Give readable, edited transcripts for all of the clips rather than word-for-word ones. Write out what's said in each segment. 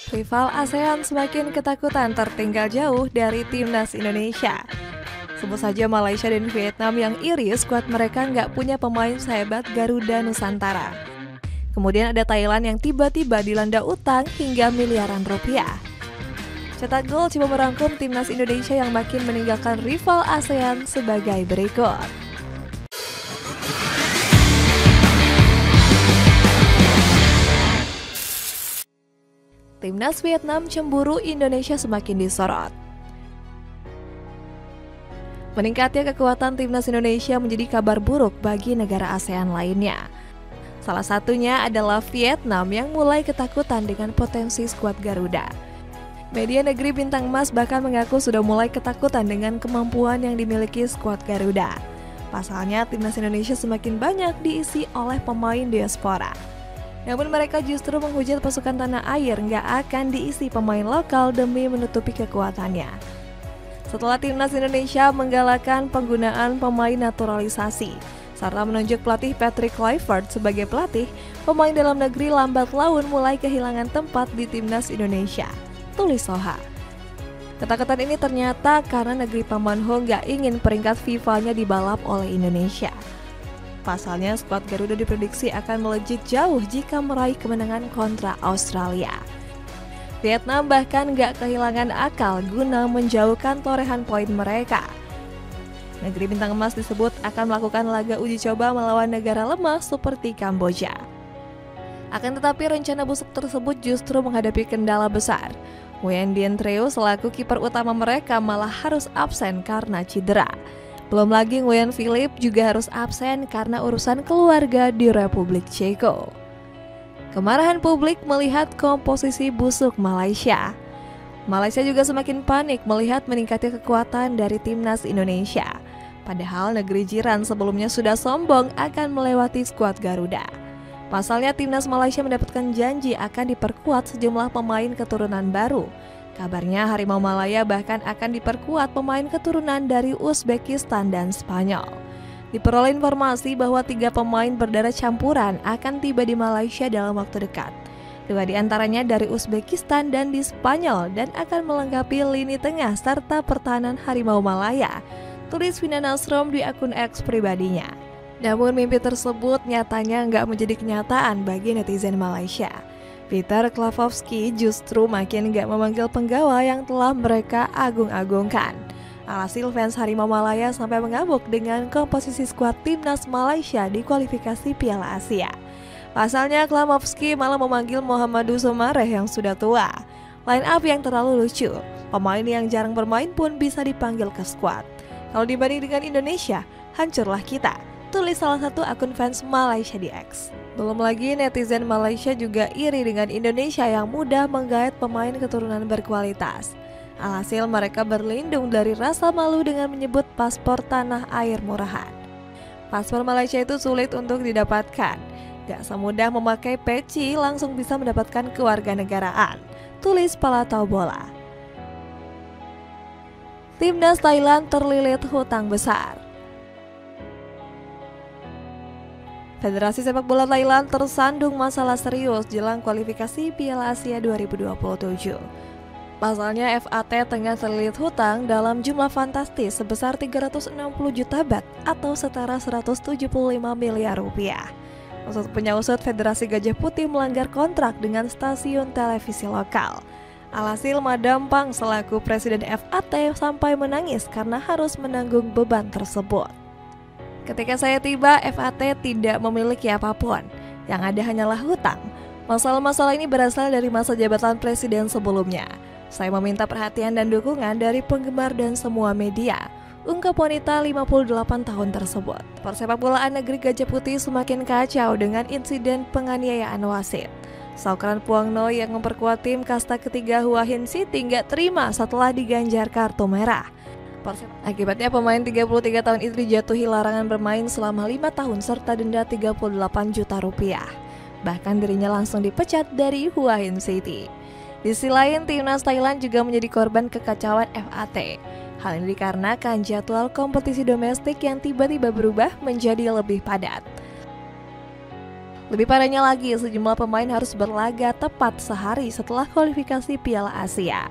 Rival ASEAN semakin ketakutan tertinggal jauh dari timnas Indonesia. Sebut saja Malaysia dan Vietnam yang iri skuad mereka nggak punya pemain sehebat Garuda Nusantara. Kemudian ada Thailand yang tiba-tiba dilanda utang hingga miliaran rupiah. Cetak gol coba merangkum timnas Indonesia yang makin meninggalkan rival ASEAN sebagai berikut. Timnas Vietnam cemburu Indonesia semakin disorot. Meningkatnya kekuatan timnas Indonesia menjadi kabar buruk bagi negara ASEAN lainnya. Salah satunya adalah Vietnam yang mulai ketakutan dengan potensi skuad Garuda. Media negeri bintang emas bahkan mengaku sudah mulai ketakutan dengan kemampuan yang dimiliki skuad Garuda. Pasalnya, timnas Indonesia semakin banyak diisi oleh pemain diaspora. Namun mereka justru menghujat pasukan tanah air nggak akan diisi pemain lokal demi menutupi kekuatannya. Setelah timnas Indonesia menggalakkan penggunaan pemain naturalisasi, serta menunjuk pelatih Patrick Kluivert sebagai pelatih, pemain dalam negeri lambat laun mulai kehilangan tempat di timnas Indonesia, tulis Soha. Ketakutan ini ternyata karena negeri Pamanho nggak ingin peringkat FIFA-nya dibalap oleh Indonesia. Pasalnya, skuad Garuda diprediksi akan melejit jauh jika meraih kemenangan kontra Australia. Vietnam bahkan gak kehilangan akal guna menjauhkan torehan poin mereka. Negeri bintang emas disebut akan melakukan laga uji coba melawan negara lemah seperti Kamboja. Akan tetapi rencana busuk tersebut justru menghadapi kendala besar. Nguyen Dien Treo selaku kiper utama mereka malah harus absen karena cedera. Belum lagi Nguyen Philip juga harus absen karena urusan keluarga di Republik Ceko. Kemarahan publik melihat komposisi busuk Malaysia. Malaysia juga semakin panik melihat meningkatnya kekuatan dari timnas Indonesia. Padahal negeri jiran sebelumnya sudah sombong akan melewati skuad Garuda. Pasalnya timnas Malaysia mendapatkan janji akan diperkuat sejumlah pemain keturunan baru. Kabarnya Harimau Malaya bahkan akan diperkuat pemain keturunan dari Uzbekistan dan Spanyol. Diperoleh informasi bahwa 3 pemain berdarah campuran akan tiba di Malaysia dalam waktu dekat. 2 di antaranya dari Uzbekistan dan di Spanyol dan akan melengkapi lini tengah serta pertahanan Harimau Malaya, tulis Vina Nasrom di akun X pribadinya. Namun mimpi tersebut nyatanya nggak menjadi kenyataan bagi netizen Malaysia. Peter Klavovsky justru makin gak memanggil penggawa yang telah mereka agung-agungkan. Alhasil fans Harimau Malaya sampai mengamuk dengan komposisi skuad timnas Malaysia di kualifikasi Piala Asia. Pasalnya Klavovsky malah memanggil Mohamadu Somareh yang sudah tua. Line up yang terlalu lucu, pemain yang jarang bermain pun bisa dipanggil ke skuad. Kalau dibanding dengan Indonesia, hancurlah kita, tulis salah satu akun fans Malaysia di X. Belum lagi netizen Malaysia juga iri dengan Indonesia yang mudah menggait pemain keturunan berkualitas. Alhasil mereka berlindung dari rasa malu dengan menyebut paspor tanah air murahan. Paspor Malaysia itu sulit untuk didapatkan. Gak semudah memakai peci langsung bisa mendapatkan kewarganegaraan, tulis Palatau Bola. Timnas Thailand terlilit hutang besar. Federasi Sepak Bola Thailand tersandung masalah serius jelang kualifikasi Piala Asia 2027. Pasalnya FAT tengah terlilit hutang dalam jumlah fantastis sebesar 360 juta baht atau setara 175 miliar rupiah. Usut Federasi Gajah Putih melanggar kontrak dengan stasiun televisi lokal. Alhasil Madam Pang selaku Presiden FAT sampai menangis karena harus menanggung beban tersebut. Ketika saya tiba, FAT tidak memiliki apapun. Yang ada hanyalah hutang. Masalah-masalah ini berasal dari masa jabatan presiden sebelumnya. Saya meminta perhatian dan dukungan dari penggemar dan semua media, ungkap wanita 58 tahun tersebut. Persepak bolaan negeri Gajah Putih semakin kacau dengan insiden penganiayaan wasit. Saukran Puangno yang memperkuat tim kasta ketiga Hua Hin City nggak terima setelah diganjar kartu merah. Akibatnya pemain 33 tahun itu dijatuhi larangan bermain selama 5 tahun serta denda 38 juta rupiah. Bahkan dirinya langsung dipecat dari Hua Hin City. Di sisi lain, timnas Thailand juga menjadi korban kekacauan FAT. Hal ini dikarenakan jadwal kompetisi domestik yang tiba-tiba berubah menjadi lebih padat. Lebih parahnya lagi, sejumlah pemain harus berlaga tepat sehari setelah kualifikasi Piala Asia.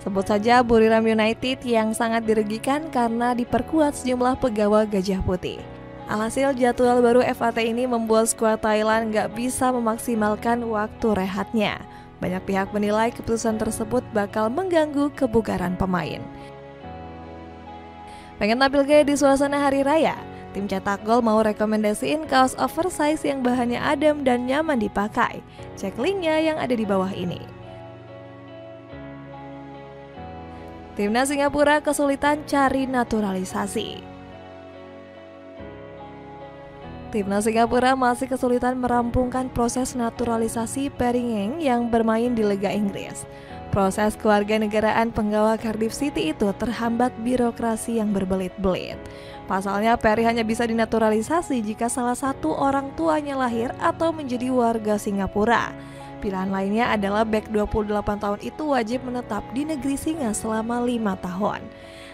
Sebut saja Buriram United yang sangat dirugikan karena diperkuat sejumlah pegawai Gajah Putih. Alhasil jadwal baru FAT ini membuat skuad Thailand nggak bisa memaksimalkan waktu rehatnya. Banyak pihak menilai keputusan tersebut bakal mengganggu kebugaran pemain. Pengen tampil gaya di suasana hari raya? Tim cetak gol mau rekomendasiin kaos oversize yang bahannya adem dan nyaman dipakai. Cek linknya yang ada di bawah ini. Timnas Singapura kesulitan cari naturalisasi. Timnas Singapura masih kesulitan merampungkan proses naturalisasi Perry Ng yang bermain di Liga Inggris. Proses kewarganegaraan penggawa Cardiff City itu terhambat birokrasi yang berbelit-belit. Pasalnya, Perry hanya bisa dinaturalisasi jika salah satu orang tuanya lahir atau menjadi warga Singapura. Pilihan lainnya adalah bek 28 tahun itu wajib menetap di negeri Singa selama 5 tahun.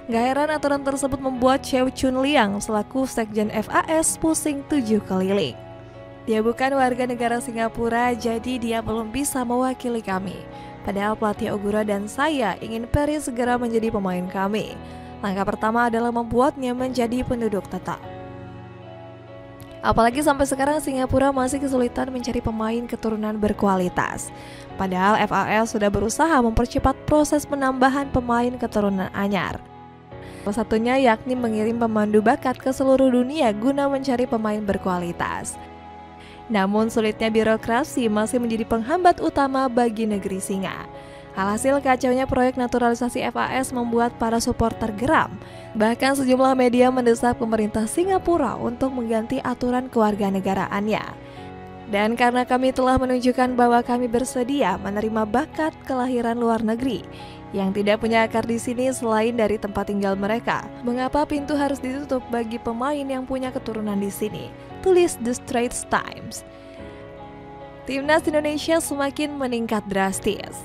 Gak heran aturan tersebut membuat Chew Chun Liang selaku Sekjen FAS pusing 7 keliling. Dia bukan warga negara Singapura, jadi dia belum bisa mewakili kami. Padahal pelatih Ogura dan saya ingin Perry segera menjadi pemain kami. Langkah pertama adalah membuatnya menjadi penduduk tetap. Apalagi sampai sekarang Singapura masih kesulitan mencari pemain keturunan berkualitas. Padahal FAS sudah berusaha mempercepat proses penambahan pemain keturunan anyar. Salah satunya yakni mengirim pemandu bakat ke seluruh dunia guna mencari pemain berkualitas. Namun sulitnya birokrasi masih menjadi penghambat utama bagi negeri Singa. Alhasil kacaunya proyek naturalisasi FAS membuat para supporter geram. Bahkan sejumlah media mendesak pemerintah Singapura untuk mengganti aturan kewarganegaraannya. Dan karena kami telah menunjukkan bahwa kami bersedia menerima bakat kelahiran luar negeri yang tidak punya akar di sini selain dari tempat tinggal mereka, mengapa pintu harus ditutup bagi pemain yang punya keturunan di sini? Tulis The Straits Times. Timnas Indonesia semakin meningkat drastis.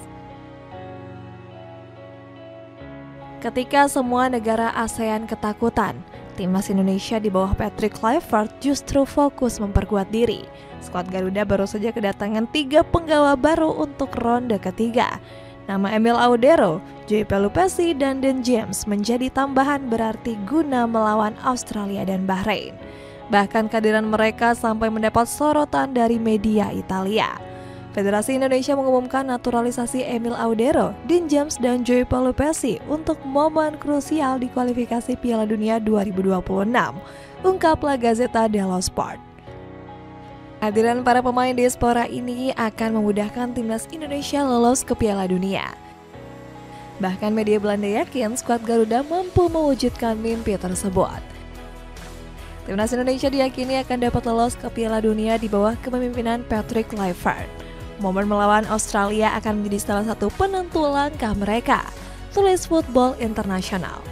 Ketika semua negara ASEAN ketakutan, Timnas Indonesia di bawah Patrick Kluivert justru fokus memperkuat diri. Skuad Garuda baru saja kedatangan 3 penggawa baru untuk ronde ketiga. Nama Emil Audero, Joey Pelupessy, dan Dan James menjadi tambahan berarti guna melawan Australia dan Bahrain. Bahkan kehadiran mereka sampai mendapat sorotan dari media Italia. Federasi Indonesia mengumumkan naturalisasi Emil Audero, Dan James, dan Joey Pelupessy untuk momen krusial di kualifikasi Piala Dunia 2026, ungkaplah Gazzetta dello Sport. Kehadiran para pemain diaspora ini akan memudahkan Timnas Indonesia lolos ke Piala Dunia. Bahkan media Belanda yakin skuad Garuda mampu mewujudkan mimpi tersebut. Timnas Indonesia diyakini akan dapat lolos ke Piala Dunia di bawah kepemimpinan Patrick Kluivert. Momen melawan Australia akan menjadi salah satu penentu langkah mereka, tulis Football International.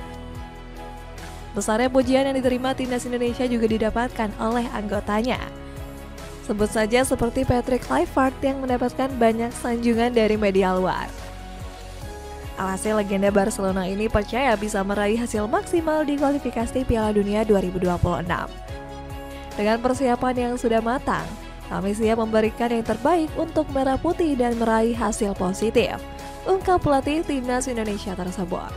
Besarnya pujian yang diterima Timnas Indonesia juga didapatkan oleh anggotanya. Sebut saja seperti Patrick Kluivert yang mendapatkan banyak sanjungan dari media luar. Alhasil legenda Barcelona ini percaya bisa meraih hasil maksimal di kualifikasi Piala Dunia 2026. Dengan persiapan yang sudah matang, kami siap memberikan yang terbaik untuk Merah Putih dan meraih hasil positif, ungkap pelatih Timnas Indonesia tersebut.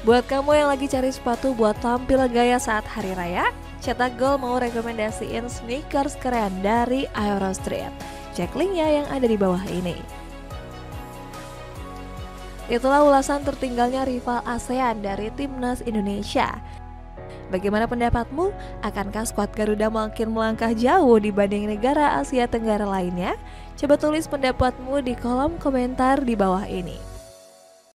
Buat kamu yang lagi cari sepatu buat tampil gaya saat hari raya, Cetak Gol mau rekomendasiin sneakers keren dari Aero Street. Cek linknya yang ada di bawah ini. Itulah ulasan tertinggalnya rival ASEAN dari Timnas Indonesia. Bagaimana pendapatmu? Akankah skuad Garuda makin melangkah jauh dibanding negara Asia Tenggara lainnya? Coba tulis pendapatmu di kolom komentar di bawah ini.